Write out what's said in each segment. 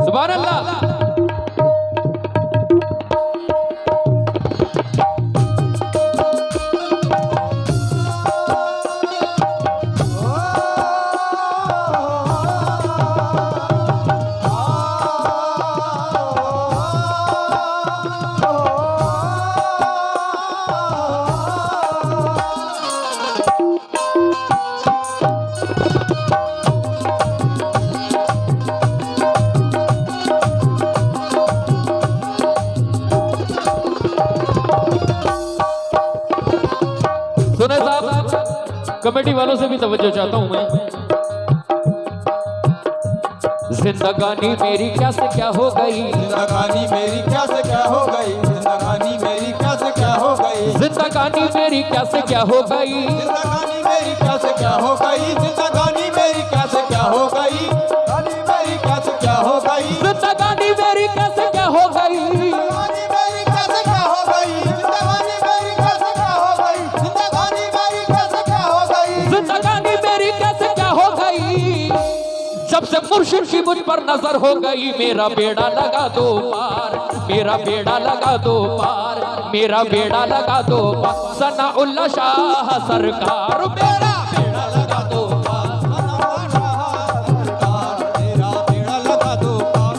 सुभान अल्लाह। सुने साहब, कमेटी वालों से भी तवज्जो चाहता हूं मैं। जिंदगानी मेरी क्या से क्या हो गई, जिंदगानी मेरी क्या से क्या हो गई, जिंदगानी मेरी क्या से क्या हो गई, जिंदगानी मेरी क्या से क्या हो गई, जिंदगानी मेरी क्या से क्या हो गई, जिंदगानी मेरी क्या से क्या हो गई, जिंदगानी मेरी क्या से क्या हो गई, जिंदगानी मेरी क्या से क्या हो गई, जिंदगानी मेरी क्या से क्या हो गई, जिंदगानी मेरी क्या से क्या हो गई, जिंदगानी मेरी क्या से क्या हो गई, जिंदगानी मेरी क्या से क्या हो गई। जब से मुर्शिद की मुझ पर नजर हो गई, मेरा बेड़ा लगा दो पार, मेरा बेड़ा लगा दो पार, मेरा बेड़ा लगा दो पार। सनाउल्लाह शाह सरकार मेरा बेड़ा लगा दो पार, तेरा बेड़ा लगा दो पार, तेरा बेड़ा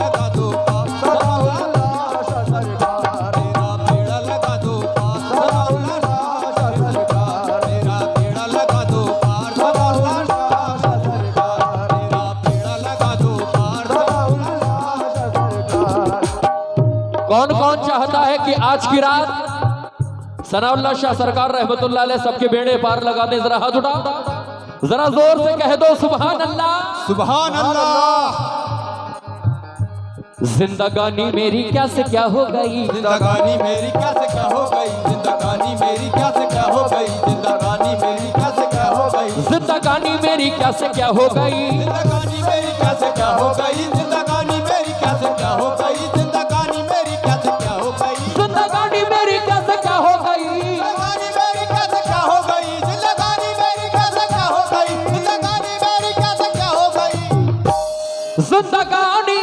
लगा दो पार, तेरा बेड़ा लगा दो पार, तेरा बेड़ा लगा दो पार, तेरा बेड़ा लगा दो पार। कौन कौन चाहता है कि आज की रात सनाउल्लाह शाह सरकार रहमतुल्लाह अलैह सबके बेड़े पार लगा दे? जरा हाथ उठाओ, जरा जोर से कह दो सुभान अल्लाह। सुभान अल्लाह। जिंदगानी मेरी क्या से क्या हो गई, जिंदगानी मेरी क्या से क्या हो गई, जिंदगानी मेरी क्या से क्या हो गई, जिंदगानी मेरी क्या से क्या हो गई, जिंदगानी मेरी क्या से क्या हो गई, जिंदगानी मेरी क्या से क्या हो गई, जिंदगानी मेरी क्या से क्या हो गई, जिंदगानी मेरी क्या से क्या हो गई, जिंदगानी मेरी क्या से क्या हो गई, जिंदगानी मेरी क्या से क्या हो गई, जिंदगानी मेरी क्या से क्या हो गई, जिंदगानी मेरी क्या से क्या हो गई, जिंदगानी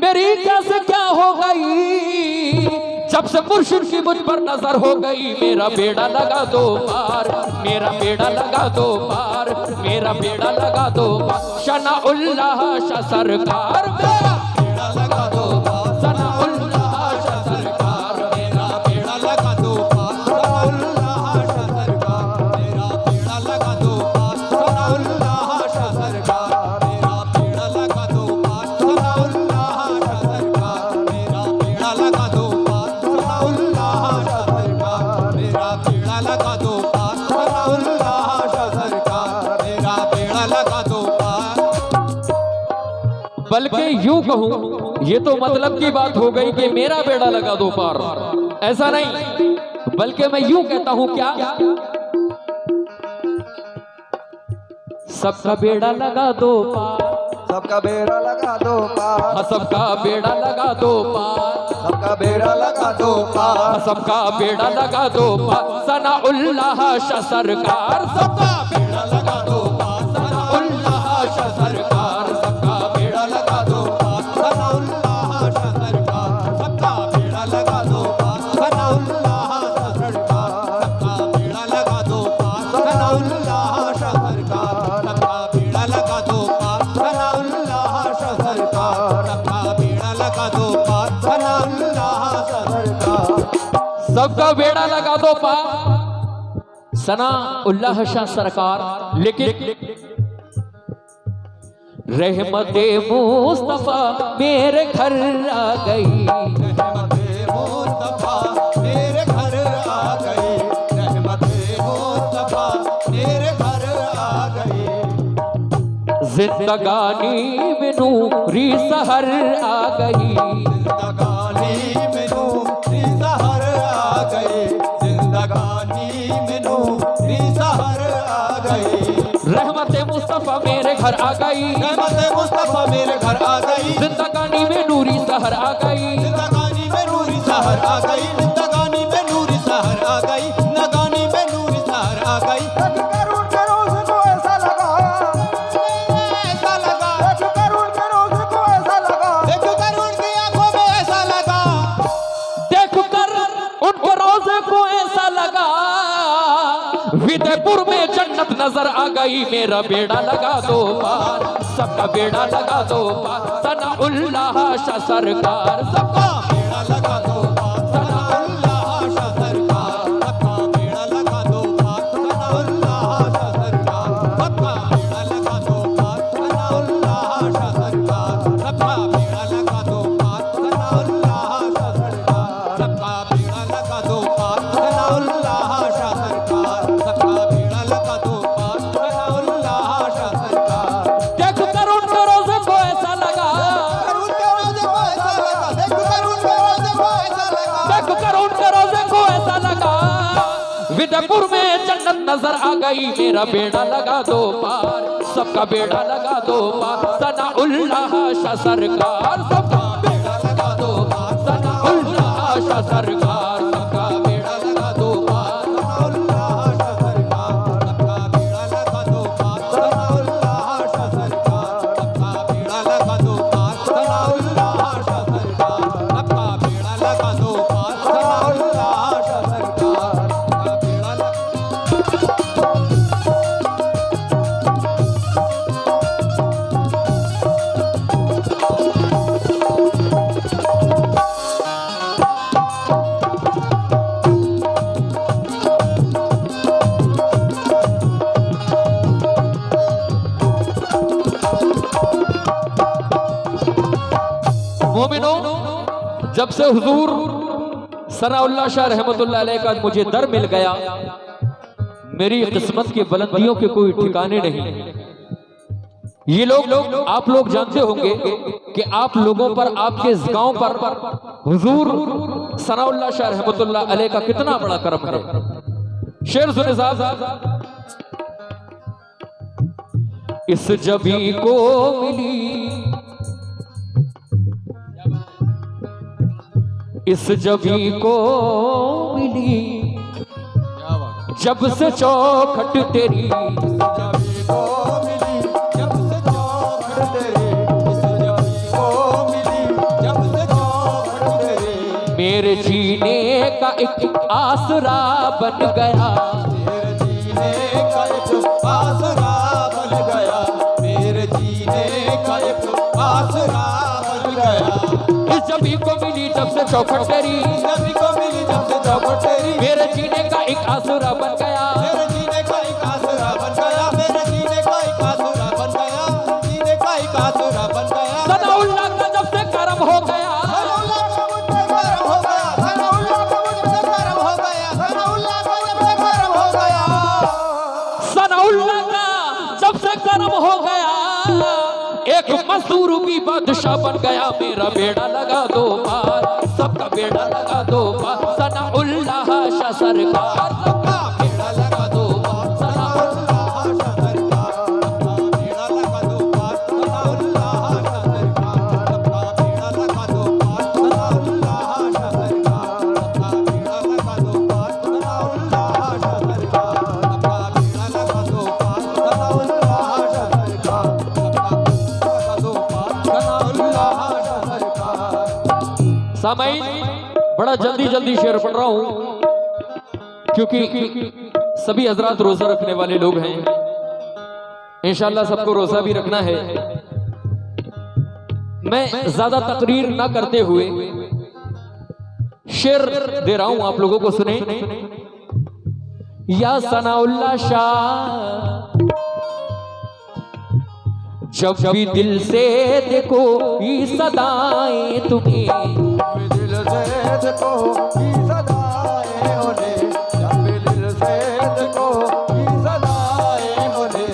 मेरी क्या से क्या हो गई। जब से मुर्शिद की मुझ पर नजर हो गई, मेरा बेड़ा लगा दो पार, मेरा बेड़ा लगा दो पार, मेरा बेड़ा लगा दो पार। सनाउल्लाह शाह सरकार मेरा बेड़ा लगा दो पार, सनाउल्लाह शाह सरकार मेरा बेड़ा लगा दो पार, सनाउल्लाह शाह सरकार, तेरा बेड़ा लगा दो पार, सनाउल्लाह शाह सरकार, तेरा बेड़ा लगा दो पार, सनाउल्लाह शाह सरकार, तेरा बेड़ा लगा दो पार, सनाउल्लाह शाह सरकार, तेरा बेड़ा लगा दो पार, सनाउल्लाह शाह सरकार, तेरा बेड़ा लगा दो पार। बल्कि यूं कहूं, ये तो मतलब की बात हो गई कि मेरा बेड़ा लगा दो पार, ऐसा नहीं, बल्कि मैं यूं कहता हूं क्या, सबका बेड़ा लगा दो पार, सबका बेड़ा लगा दो पार, सबका बेड़ा लगा दो पार, सबका बेड़ा लगा दो पार, सबका बेड़ा लगा दो पार। सनाउल्लाह शाह सरकार सबका बेड़ा लगा दो पार, सनाउल्लाह शाह सरकार सबका बेड़ा लगा दो पार, सनाउल्लाह शाह सरकार, सबका बेड़ा लगा दो पार, सनाउल्लाह शाह सरकार, सबका बेड़ा लगा दो पार, सनाउल्लाह शाह सरकार, सबका बेड़ा लगा दो पार, सनाउल्लाह शाह सरकार, सबका बेड़ा लगा दो पार, सनाउल्लाह शाह सरकार। सबका बेड़ा लगा दो पार, सनाउल्लाह शाह सरकार। लेकिन रहमते मुस्तफा मेरे घर आ गई, रहमते मुस्तफा मेरे घर आ गई, रहमते मुस्तफा मेरे घर आ गई, जिंदगानी में नूरी सहर आ गई, जिंदगानी में नूरी सहर आ गई, जिंदगानी में नूरी सहर आ गई, रहमते मुस्तफा मेरे घर आ गई, रहमते मुस्तफा मेरे घर आ गई, जिंदगानी में नूरी सहर आ गई, जिंदगानी में नूरी सहर आ गई, जिंदगानी में नूरी सहर आ गई, जिंदगानी में नूरी सहर आ गई एक करुण के रोज को ऐसा लगा, ऐसा लगा एक करुण के रोज को ऐसा लगा, देख कर उनकी आंखों में ऐसा लगा देख कर उनके रोजे को ऐसा लगा, विदयपुर में जन्नत नजर आ गई। मेरा बेड़ा लगा दो पार, सबका बेड़ा लगा दो पार, सनाउल्लाह शाह सरकार, सबका बेड़ा लगा दो पार सनाउल्लाह शाह सरकार, सबका बेड़ा लगा दो पार सनाउल्लाह शाह सरकार, सबका बेड़ा लगा दो पार सनाउल्लाह शाह सरकार, सबका बेड़ा लगा दो पार सनाउल्लाह शाह सरकार, सबका बेड़ा लगा दो पार सनाउल्लाह शाह सरकार, सबका बेड़ा लगा दो पार सनाउल्लाह शाह सरकार। देख कर उनके रोजे को ऐसा लगा, करुण के रोज़े को ऐसा लगा, देख करुण के रोज़े को ऐसा लगा, देख कर उनके रोजे को ऐसा लगा, विदयपुर में जन्नत नजर आ गई। मेरा बेड़ा लगा दो पार, सबका बेड़ा लगा दो पार, सनाउल्लाह शाह सरकार, सबका बेड़ा लगा दो पार, सनाउल्लाह शाह सरकार, सबका बेड़ा लगा दो पार, सनाउल्लाह शाह सरकार, सबका बेड़ा लगा दो पार सनाउल्लाह शाह सरकार, सबका बेड़ा लगा दो पार सनाउल्लाह शाह सरकार, सबका बेड़ा लगा दो पार सनाउल्लाह शाह सरकार, सबका बेड़ा लगा मोमिनो, जब से हुजूर सनाउल्लाह शाह रहमतुल्लाह अलैह का मुझे दर मिल गया, मेरी किस्मत की बुलंदियों के कोई ठिकाने नहीं। ये लोग आप लोग जानते होंगे कि आप लोगों पर, आपके इस गांव पर हुजूर सनाउल्लाह शाह रहमतुल्लाह अलैह का कितना बड़ा करम है। शेर सुने साहब, इस जबी को मिली, इस जबी को मिली, जब से चौखट तेरी, जबी को मिली जब से चौखट तेरी, इस जबी को मिली जब से चौखट तेरी, मेरे जीने का एक आसरा बन गया, मेरे जीने का एक आसरा बन गया, मेरे जीने का एक आसरा बन गया, इस जबी को मिली जब से चौखट तेरी, जबी को मिली जब से चौखट तेरी, मेरे जीने का एक आसरा बन गया, मेरे जीने का एक आसरा बन गया, मेरे जीने का एक आसरा बन गया, जीने का एक आसरा बन गया, सनाउल्लाह का जब से करम हो गया, सनाउल्लाह का मुझ पे करम हो गया, सनाउल्लाह का मुझ पे करम हो गया, सनाउल्लाह का मुझ पे करम हो गया, सनाउल्लाह का जब से करम हो गया, एक मसूरूबी बादशाह बन गया। मेरा बेड़ा लगा दो पार, सबका बेड़ा लगा दो पार, सनाउल्लाह शाह सरकार, सबका बेड़ा लगा दो पार, सनाउल्लाह शाह सरकार, सबका बेड़ा लगा दो पार, सनाउल्लाह शाह सरकार, सबका बेड़ा लगा दो पार, सनाउल्लाह शाह सरकार, सबका बेड़ा लगा दो पार, सनाउल्लाह शाह सरकार, सबका बेड़ा लगा दो पार, सनाउल्लाह शाह सरकार, सबका लगा दो पार, सनाउल्लाह शाह सरकार। सामाईन, बड़ा जल्दी जल्दी शेर पढ़ रहा हूं क्योंकि सभी हजरात रोजा रखने वाले लोग हैं, इंशाल्लाह सबको रोजा भी रखना है। मैं ज्यादा तकरीर ना करते हुए शेर दे रहा हूं, आप लोगों को सुने। या सनाउल्लाह शाह, जब भी दिल से देखो ये सदाएं तुम्हें, दिल से देखो की सदाएं उन्हें, जब दिल से देखो की सदाएं उन्हें,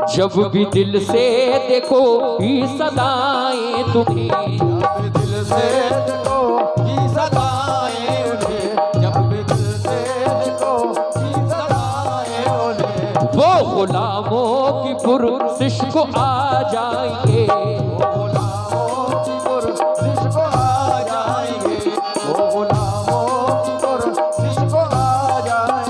जब भी दिल से देखो ये सदाएं तुम्हें, जब दिल से देखो की सदाएं उन्हें, जब दिल से देखो की सदाएं उन्हें, वो गुलामों की पुरसिश को आ जाएंगे, वो गुलामों की पुरसिश को आ जाएंगे, वो गुलामों की पुरसिश को आ जाएंगे,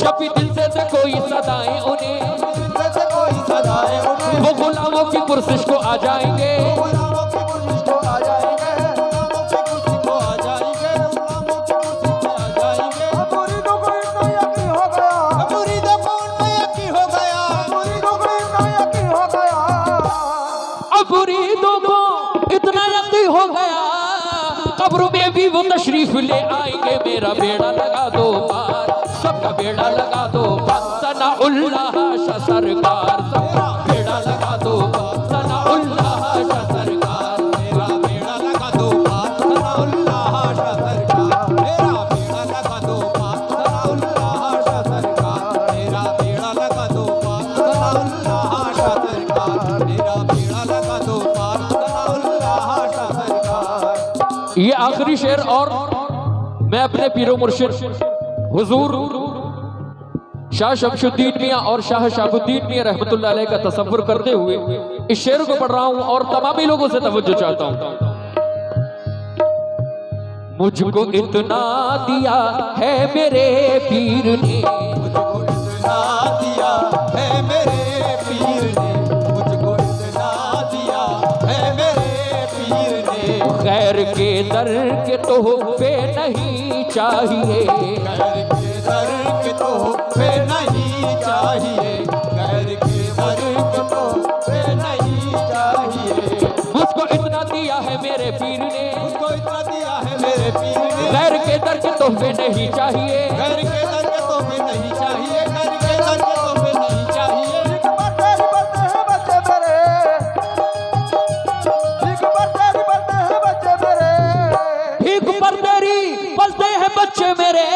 जब भी दिल से दे कोई सदाएं उन्हें, दिल से कोई सदाएं उन्हें, वो गुलामों की पुरसिश को आ जाएंगे। गुलामों की कुर्सी को आ जाएंगे, गुलामों की कुर्सी को आ जाएंगे, गुलामों की कुर्सी पे आ जाएंगे। मुरीदों को इतना यकीन हो गया, मुरीदों को उनमें यकीन हो गया, मुरीदों को इतना यकीन हो गया, अब मुरीदों को इतना यकीन हो गया, कब्र में भी वो तशरीफ ले आएंगे। मेरा बेड़ा लगा दो पार, सबका बेड़ा लगा दो पार, सनाउल्लाह शाह सरकार, सबका बेड़ा लगा दो पार, सनाउल्लाह शाह सरकार। मेरा बेड़ा लगा दो पार, सनाउल्लाह शाह सरकार, मेरा बेड़ा लगा दो पार, सनाउल्लाह शाह सरकार, मेरा बेड़ा लगा दो पार, सनाउल्लाह शाह सरकार, मेरा बेड़ा लगा दो पार, सनाउल्लाह शाह सरकार। ये आखिरी शेर, और मैं अपने पीरो मुर्शिद हुजूर शाह शमशुद्दीन मियां और शाह शाहबुद्दीन मियां रहमतुल्लाह अलैह का तसव्वुर करते हुए इस शेर को पढ़ रहा हूं और तमामी लोगों से तवज्जो चाहता हूं। मुझको इतना दिया है मेरे पीर ने, मुझको इतना दिया है मेरे पीर ने, मुझको इतना दिया है मेरे पीर ने, गैर के दर के तोहफे नहीं चाहिए, गैर के दर के तोहफे नहीं चाहिए, गैर के दर के तोहफे नहीं चाहिए। मुझको इतना दिया है मेरे पीर ने, मुझको इतना दिया है मेरे पीर ने, गैर के दर के तोहफे नहीं चाहिए, गैर के दर के तोहफे नहीं चाहिए, गैर के दर के तोहफे नहीं चाहिए। भीख पर तेरी पलते हैं बच्चे मेरे,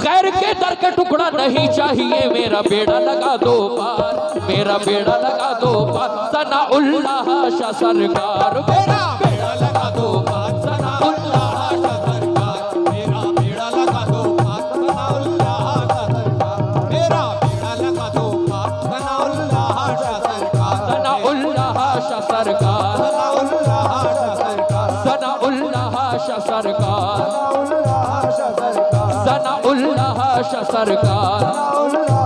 गैर के दर का टुकड़ा नहीं चाहिए। मेरा बेड़ा लगा दो पार, मेरा बेड़ा लगा दो पार, सनाउल्लाह शाह सरकार, मेरा बेड़ा लगा दो पार, सनाउल्लाह शाह सरकार, मेरा बेड़ा लगा दो पार, सनाउल्लाह शाह सरकार, मेरा बेड़ा लगा दो पार, सनाउल्लाह शाह सरकार, सनाउल्लाह शाह सरकार, सनाउल्लाह शाह सरकार, सनाउल्लाह शाह सरकार, अल्लाह शाह सरकार, सनाउल्लाह शाह सरकार। अल्लाह